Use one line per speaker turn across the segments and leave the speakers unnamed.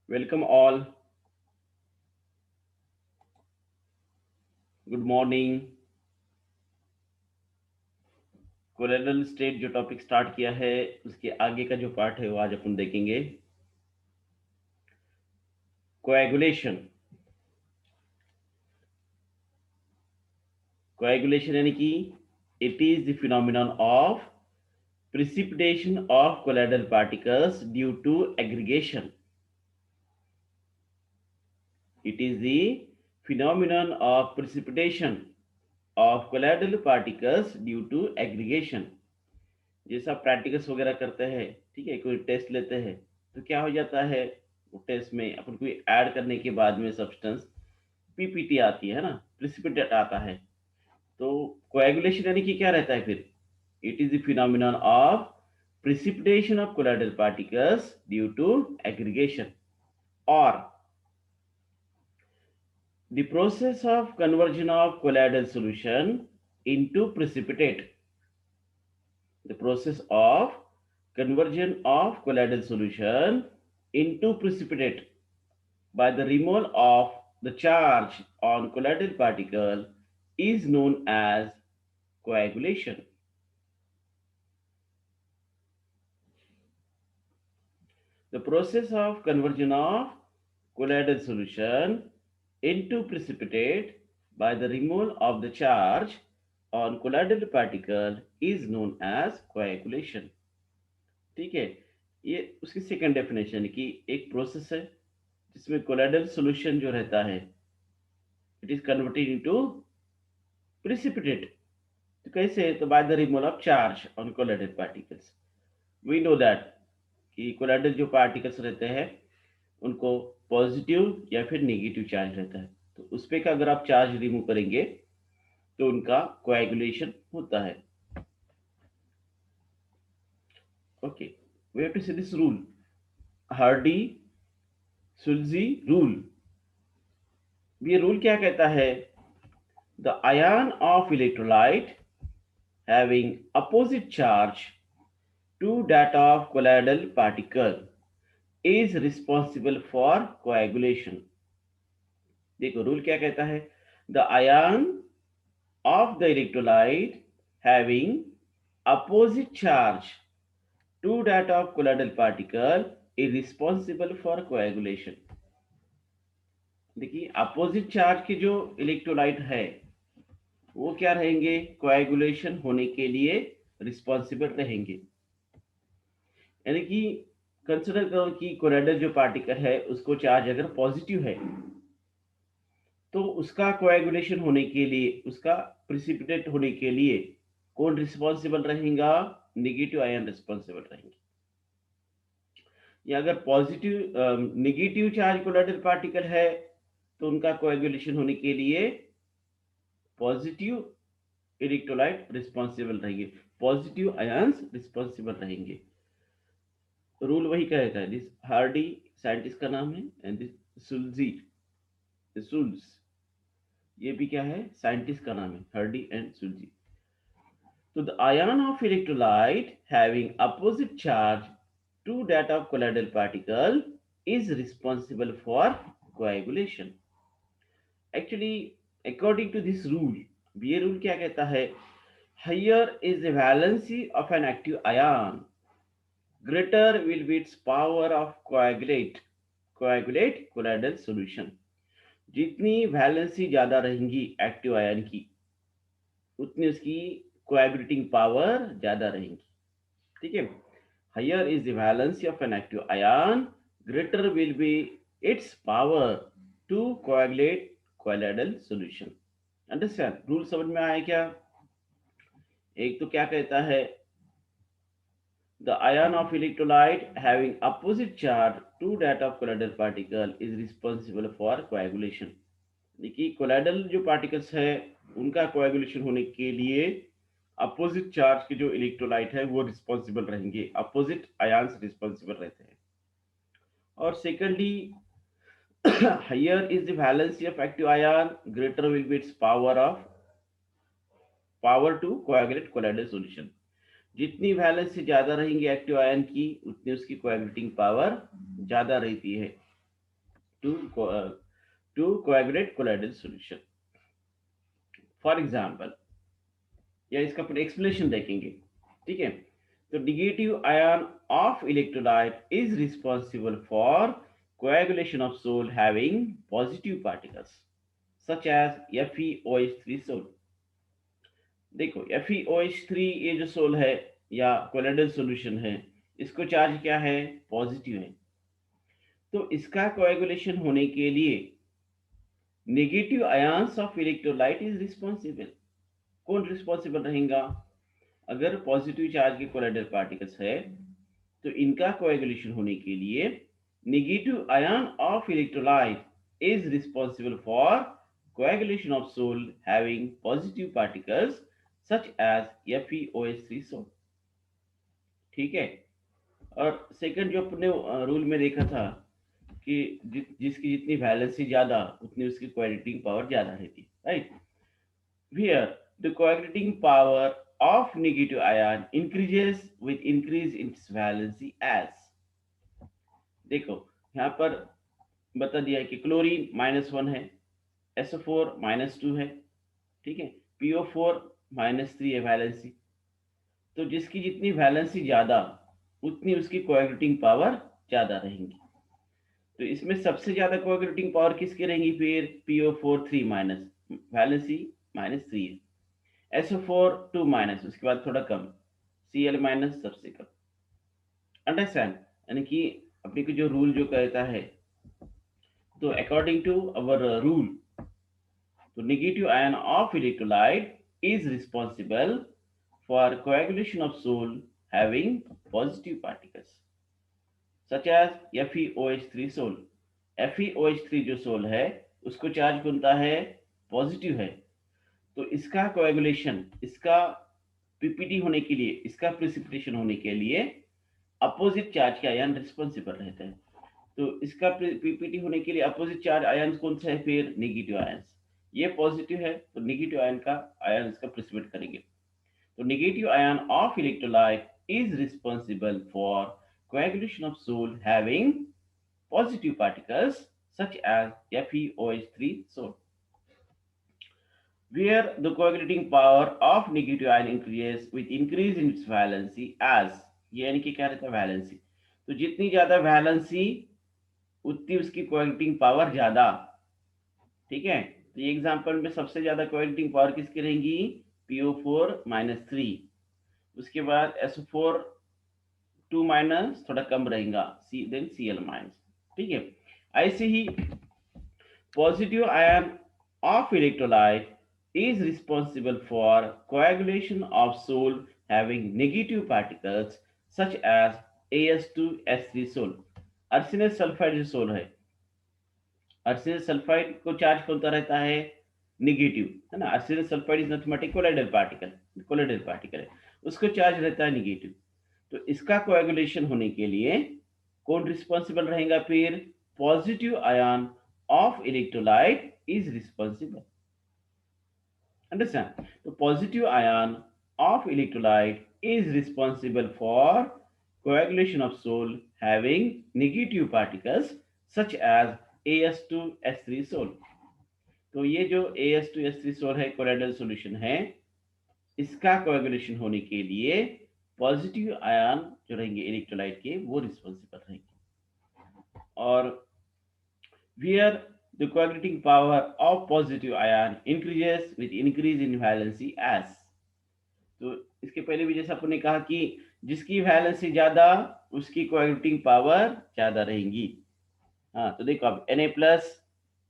Welcome all. Good morning. Colloidal state जो topic start किया है उसके आगे का जो पार्ट है वो आज अपन देखेंगे। कोएगुलेशन। कोएगुलेशन यानी कि it is the phenomenon of precipitation of colloidal particles due to aggregation. It is the phenomenon of precipitation of colloidal particles due to aggregation. जैसा प्रैक्टिकल्स वगैरह करते हैं, ठीक है, कोई टेस्ट लेते हैं तो क्या हो जाता है, वो टेस्ट में अपन कोई ऐड करने के बाद में सब्सटेंस पीपीटी आती है ना, प्रिसिपिटेट आता है। तो कोएगुलेशन यानी कि क्या रहता है फिर, it is the phenomenon of precipitation of colloidal particles due to aggregation or the process of conversion of colloidal solution into precipitate. The process of conversion of colloidal solution into precipitate by the removal of the charge on colloidal particle is known as coagulation. The process of conversion of colloidal solution into precipitate by the removal of the charge on colloidal particle is known as coagulation. ठीक है, ये उसकी second definition है कि एक process है जिसमें colloidal solution जो रहता है it is converted into precipitate. तो कैसे, तो by the removal of charge on colloidal particles. We know that कि कोलोइडल जो पार्टिकल्स रहते हैं उनको पॉजिटिव या फिर नेगेटिव चार्ज रहता है, तो उस पे का अगर आप चार्ज रिमूव करेंगे तो उनका कोएगुलेशन होता है। Okay, we have to see this rule, Hardy Schulze rule. ये रूल क्या कहता है, the ion of electrolyte having opposite charge to that of colloidal particle is responsible for coagulation. देखो रूल क्या कहता है, the ion of the electrolyte having opposite charge to that of colloidal particle is responsible for coagulation. देखिए opposite charge के जो electrolyte है वो क्या रहेंगे, कोएगुलेशन होने के लिए रिस्पॉन्सिबल रहेंगे। यानी कि कंसिडर करो कि कोलोइडल जो पार्टिकल है उसको चार्ज अगर पॉजिटिव है तो उसका कोएगुलेशन होने के लिए, उसका प्रिसिपिटेट होने के लिए कौन रिस्पॉन्सिबल रहेगा, नेगेटिव आयन रिस्पॉन्सिबल रहेंगे। या अगर positive negative charge colloidal particle है तो उनका कोएगुलेशन होने के लिए पॉजिटिव इलेक्ट्रोलाइट रिस्पॉन्सिबल रहेंगे, पॉजिटिव आयंस रिस्पॉन्सिबल रहेंगे। रूल वही कहता है, दिस हार्डी साइंटिस्ट का नाम है एंड दिस सुल्जी, सुल्स ये भी क्या है, साइंटिस्ट का नाम है, हार्डी एंड सुल्जी। तो the ion of electrolyte having opposite charge to that of colloidal particle is responsible for coagulation. Actually according to this rule, ये रूल क्या कहता है, higher is the valency of an active ion, greater will be its power of coagulate colloidal solution। जितनी valency ज्यादा रहेंगी active ion की उतनी उसकी कोएगुलेटिंग पावर ज्यादा रहेंगी। ठीक है, higher is the valency of an active ion, greater will be its power to coagulate colloidal solution. Understand, rule समझ में आया क्या। एक तो क्या कहता है, the ion of electrolyte having opposite charge to that of colloidal particle is responsible for coagulation। देखिए कोलोइडल जो पार्टिकल्स है उनका कोएगुलेशन होने के लिए अपोजिट चार्ज के जो इलेक्ट्रोलाइट है वो रिस्पॉन्सिबल रहेंगे, अपोजिट आयंस रिस्पॉन्सिबल रहते हैं। और secondly, higher is the valency of active ion, greater will be its power to coagulate colloidal solution. जितनी वैलेंसी ज्यादा रहेंगी एक्टिव आयन की उतनी उसकी कोएगुलेटिंग पावर ज्यादा रहती है। to coagulate colloidal solution. For example, या इसका फिर एक्सप्लेनेशन देखेंगे, ठीक है। तो negative ion of electrolyte is responsible for coagulation of salt having positive particles such as FeOH3 salt. देखो FeOH3 ये जो सोल है या कोलोइडल सॉल्यूशन है, इसको चार्ज क्या है, पॉजिटिव है। तो इसका कोएगुलेशन होने के लिए negative ions of electrolyte is responsible. कौन रिस्पॉन्सिबल रहेगा? अगर पॉजिटिव चार्ज के कोलोइडल पार्टिकल्स है तो इनका कोएगुलेशन होने के लिए negative ion of electrolyte is responsible for coagulation of salt having positive particles such as FeOH3 salt, ठीक है। और सेकंड जो अपने रूल में देखा था कि जिसकी जितनी वैलेंसी ज्यादा उतनी उसकी कोएगुलेटिंग पावर ज्यादा रहती है, right. Here the coagulating power of negative ion increases with increase in its valency as, देखो यहाँ पर बता दिया है कि क्लोरीन -1 है, SO4 -2 है, ठीक है, PO4 -3 है वैलेंसी। तो जिसकी जितनी वैलेंसी ज्यादा उतनी उसकी कोएगुलेटिंग पावर ज्यादा रहेंगी। तो इसमें सबसे ज्यादा कोएगुलेटिंग पावर किसकी रहेंगी? फिर PO4 3 माइनस, वैलेंसी -3 है, SO4 2 माइनस, उसके बाद थोड़ा कम, Cl माइनस सबसे कम। अंडरस्टैंड? यानी कि अपने को जो रूल जो कहता है, तो अकॉर्डिंग टू अवर रूल, तो negative ion of electrolyte is responsible for coagulation of sol having positive particles such as FeOH3 sol. FeOH3 जो सोल है उसको चार्ज कौनता है? पॉजिटिव है। तो इसका कोएगुलेशन, इसका पीपीटी होने के लिए, इसका प्रेसिपिटेशन होने के लिए अपोजिट चार्ज के आयन रिस्पॉन्सिबल रहते हैं। तो इसका पीपीटी होने के लिए अपोजिट चार्ज आयन कौन सा है? फिर नेगेटिव आयन। ये पॉजिटिव है तो नेगेटिव आयन का आयन इसका प्रेसिपिटेट करेंगे। तो negative ion of electrolyte is responsible for coagulation of salt having positive particles such as FeOH3 salt, where the coagulating power of negative ion increases with increase in its valency as, ये यानी कि क्या रहता है? Valency. तो जितनी ज्यादा valency उतनी उसकी कोएगुलेटिंग पावर ज्यादा, ठीक है। तो ये एग्जांपल में सबसे ज्यादा कोएगुलेटिंग पावर किसकी रहेंगी? PO4 -3, उसके बाद SO4 2 माइनस, थोड़ा कम रहेगा, देन Cl माइनस, ठीक है। ऐसे ही positive ion of electrolyte is responsible for coagulation of salt having negative particles such as As2S3 salt. Arsenious sulphide जो सोल है, अर्सेनस सल्फाइड को चार्ज कौनता रहता है? नेगेटिव, है ना। Arsenious sulphide is nothing but a colloidal particle है, उसको charge रहता है नेगेटिव। तो इसका कोएगुलेशन होने के लिए कौन रिस्पॉन्सिबल रहेगा? फिर positive ion of electrolyte is responsible. Understand? तो positive ion of electrolyte is responsible for coagulation of salt having negative particles such as As2S3 salt. तो ये जो As2S3 salt है, कोलोइडल सॉल्यूशन है, इसका कोएगुलेशन होने के लिए पॉजिटिव आयन जो रहेंगे इलेक्ट्रोलाइट के, वो रिस्पॉन्सिबल रहेंगे। और where the coagulating power of positive ion increases with increase in valency as, तो इसके पहले भी जैसा आपने कहा कि जिसकी वैलेंसी ज्यादा उसकी कोएगुलेटिंग पावर ज्यादा रहेंगी। हाँ, तो देखो अब Na+,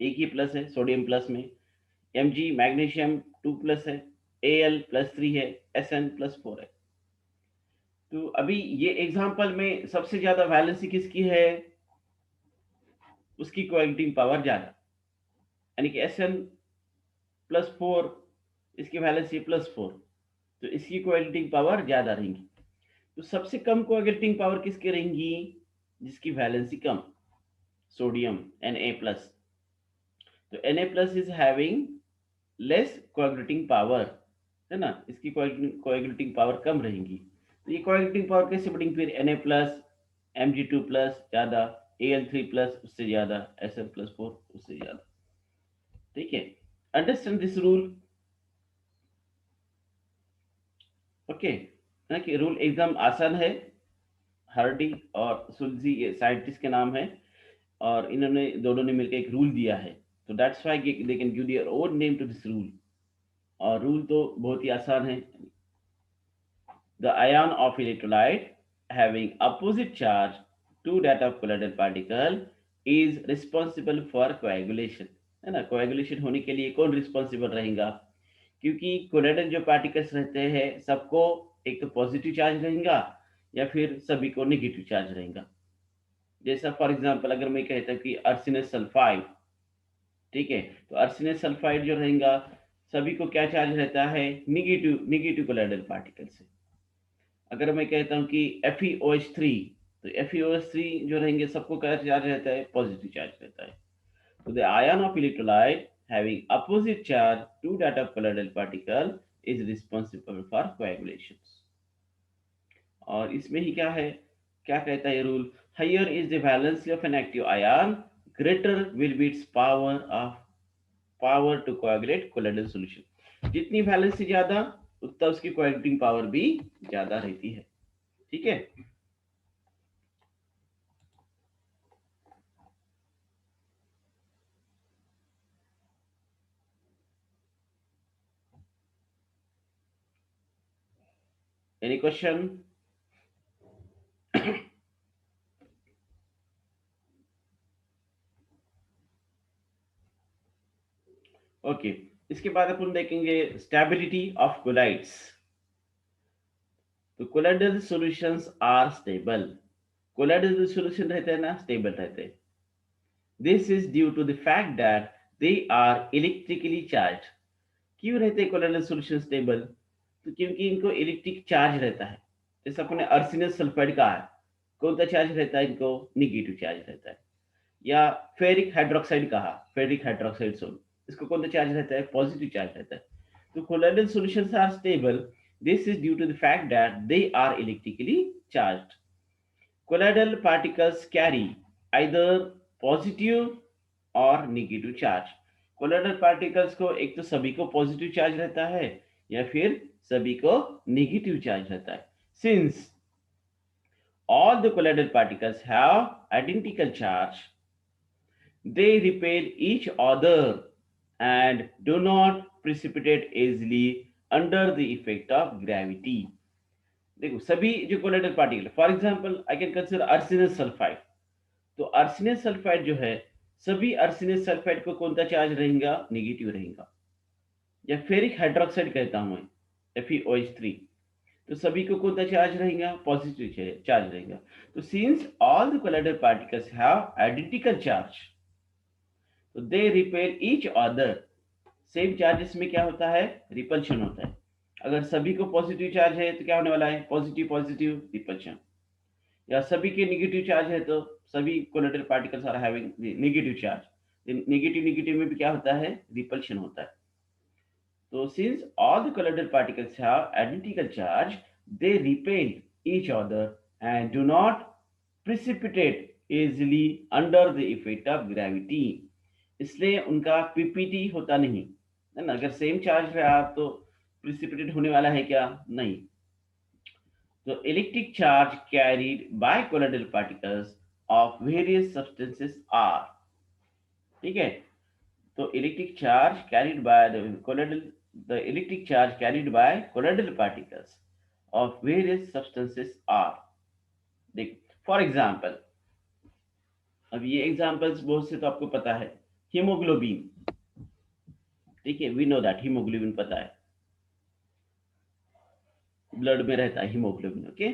एक ही प्लस है सोडियम प्लस में, Mg मैग्नीशियम 2+ है, Al+3 है, Sn+4 है। तो अभी ये एग्जांपल में सबसे ज्यादा वैलेंसी किसकी है? उसकी कोएगुलेटिंग पावर ज्यादा, यानी कि Sn+4, इसकी वैलेंसी +4, तो इसकी कोएगुलेटिंग पावर ज्यादा रहेंगी। तो सबसे कम कोएगुलेटिंग पावर किसकी रहेंगी? जिसकी वैलेंसी कम, सोडियम Na+। तो Na+ is having less coagulating power, है ना, इसकी कोएगुलेटिंग पावर कम रहेंगी। तो ये कोएगुलेटिंग पावर कैसे बढ़ेंगी? फिर Na+, Mg2+ ज्यादा, Al3+ उससे ज्यादा, Sn+4 उससे ज्यादा। ठीक है, अंडरस्टैंड दिस रूल। ओके, ना कि रूल एकदम आसान है। हार्डी और सुल्जी ये साइंटिस्ट के नाम है, और इन्होंने दोनों ने मिलकर एक रूल दिया है। तो that's why they can give their own name to this rule. और रूल तो बहुत ही आसान है। The ion of electrolyte having opposite charge to that of colloidal particle is responsible for coagulation. है ना, कोएगुलेशन होने के लिए कौन रिस्पॉन्सिबल रहेगा? क्योंकि कोलाइडल जो पार्टिकल्स रहते हैं सबको एक तो पॉजिटिव चार्ज रहेगा, या फिर सभी को नेगेटिव चार्ज रहेगा। जैसा फॉर एग्जांपल अगर मैं कहता हूँ कि अर्सेनस सल्फाइड, ठीक है, तो अर्सेनस सल्फाइड जो रहेगा सभी को क्या चार्ज रहता है? निगेटिव, निगेटिव कोलाइडल पार्टिकल से। अगर मैं कहता हूँ कि FeOH3, तो FeOH3 जो रहेंगे सबको क्या चार्ज रहता है? पॉजिटिव चार्ज रहता है। तो the ion of electrolyte having opposite charge to that of colloidal particle is responsible for coagulation. और इसमें ही क्या है, क्या कहता है ये rule? Higher is the valency of an active ion, greater will be its power to coagulate colloidal solution. जितनी वैलेंसी ज्यादा, उतना उसकी कोएगुलेटिंग पावर भी ज्यादा रहती है। ठीक है, एनी क्वेश्चन? ओके, इसके बाद अपन देखेंगे स्टेबिलिटी ऑफ कोलाइड्स। तो colloidal solutions are stable. Colloidal जो सॉल्यूशन रहते हैं ना, स्टेबल रहते हैं। This is due to the fact that they are electrically charge. क्यों रहते हैं कोलाइडल सॉल्यूशन स्टेबल? तो क्योंकि इनको इलेक्ट्रिक चार्ज रहता है। जैसे अपने अर्सेनस सल्फाइड का है, कौन सा चार्ज रहता है? इनको निगेटिव चार्ज रहता है। या फेरिक हाइड्रोक्साइड कहा, फेरिक हाइड्रोक्साइड सोल, इसको कौन सा चार्ज रहता है? पॉजिटिव चार्ज रहता है। तो colloidal solutions are stable, this is due to the fact that they are electrically charged. Colloidal particles carry either positive और नेगेटिव चार्ज। कोलाइडल पार्टिकल्स को एक तो सभी को पॉजिटिव चार्ज रहता है, या फिर सभी को नेगेटिव चार्ज रहता है। Since all the colloidal particles have identical charge, they repel each other and do not precipitate easily under the effect of gravity. देखो सभी जो colloidal particle, for example I can consider arsenious sulphide. तो arsenious sulphide जो है, सभी अर्सेनस sulphide को कौन सा चार्ज रहेगा? नेगेटिव रहेगा। या फेरिक हाइड्रोक्साइड कहता हूं मैं, FeOH3, तो सभी को कौन सा चार्ज रहेगा? पॉजिटिव चार्ज रहेगा। तो since all the colloidal particles have identical charge, तो they repel each other. Same charges में क्या होता है? रिपल्शन होता है। अगर सभी को पॉजिटिव चार्ज है तो क्या होने वाला है? Positive positive repulsion. या सभी के नेगेटिव चार्ज है तो सभी colloidal particles are having negative charge, negative negative में भी क्या होता है? रिपल्शन होता है। So since all the colloidal particles have identical charge, they repel each other and do not precipitate easily under the effect of gravity. इसलिए उनका PPT होता नहीं है ना। अगर सेम चार्ज रहा तो प्रिसिपिटेट होने वाला है क्या? नहीं। तो electric charge carried by colloidal particles of various substances are, ठीक है। तो electric charge carried by the electric charge carried by colloidal particles of various substances are, देख फॉर एग्जाम्पल, अब ये एग्जाम्पल्स बहुत से तो आपको पता है। हीमोग्लोबिन, ठीक है, वी नो दैट हीमोग्लोबिन पता है, ब्लड में रहता है haemoglobin. Okay,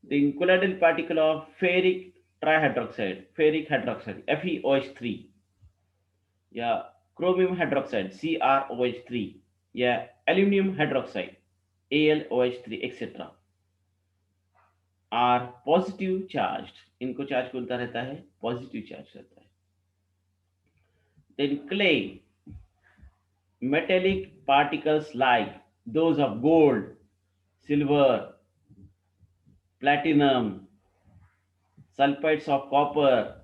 the colloidal particle of ferric trihydroxide, ferric hydroxide FeOH3, या क्रोमियम हाइड्रोक्साइड CrOH3, या aluminium hydroxide AlOH3 etcetera are positive charge. इनको चार्ज कौन सा रहता है? पॉजिटिव चार्ज रहता है। Then clay, metallic particles like those of gold, silver, platinum, sulfides of copper,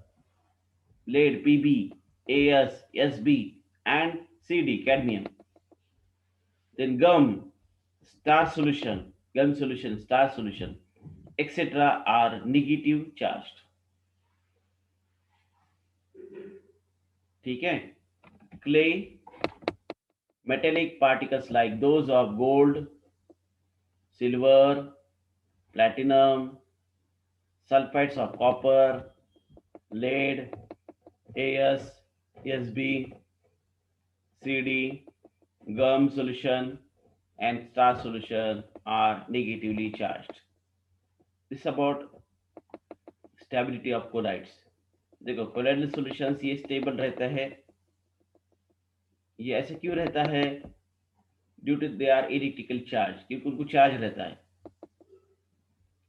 lead Pb, As, Sb, and Cd cadmium. Then gum solution, star solution, etc. are negative charged. ठीक है. Clay, metallic particles like those of gold, silver, platinum, sulfides of copper, lead, As, Sb, Cd, gum solution, and star solution are negatively charged. This is about stability of colloids. देखो colloidal solutions ये stable रहता है. ये ऐसे क्यों रहता है? Due to they are electrical charge, क्योंकि उनको चार्ज रहता है.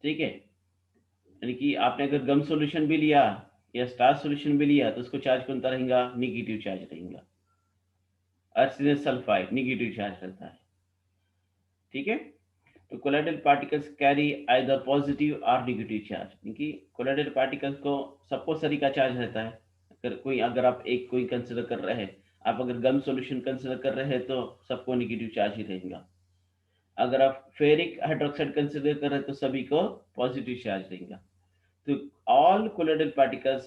ठीक है. यानी कि आपने अगर गम सॉल्यूशन भी लिया या स्टार सॉल्यूशन भी लिया तो उसको चार्ज कौन सा रहेगा? निगेटिव चार्ज रहेगा. आर्सेनिक सल्फाइड निगेटिव चार्ज रहता है. ठीक है. तो colloidal particles carry either positive और नेगेटिव चार्ज, क्योंकि कोलाइडल पार्टिकल्स को सबको सरी का चार्ज रहता है. अगर आप एक कोई कंसिडर कर रहे हैं, आप अगर गम सॉल्यूशन कंसिडर कर रहे हैं तो सबको नेगेटिव चार्ज ही रहेगा. अगर आप फेरिक हाइड्रोक्साइड कंसिडर कर रहे हैं तो सभी को पॉजिटिव चार्ज रहेगा. तो all colloidal particles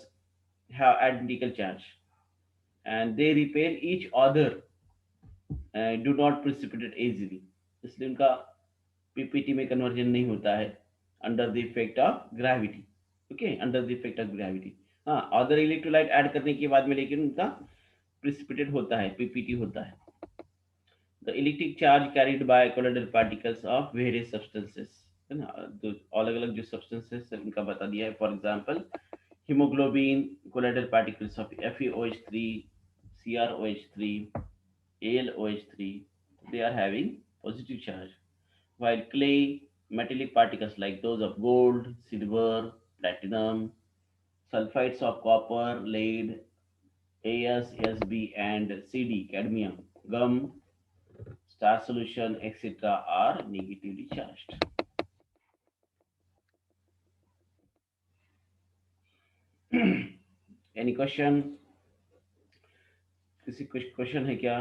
have identical charge and they repel each other and do not precipitate easily. इसलिए उनका पीपीटी में कन्वर्जन नहीं होता है under the effect of gravity. Okay, under the effect of gravity. हाँ, other electrolyte add करने के बाद में लेकिन उनका प्रिसिपिटेट होता है, पीपीटी होता है. The electric charge carried bye colloidal particles of various substances, है ना. तो अलग अलग जो सब्सटेंसेस इनका बता दिया है. For example hemoglobin, colloidal particles of FeOH3, CrOH3, AlOH3, they are having positive charge, while clay, metallic particles like those of gold, silver, platinum, sulfides of copper, lead, As, Sb, and Cd, cadmium, gum, star solution, etc. are negatively charged. Any question? किसी कुछ question है क्या?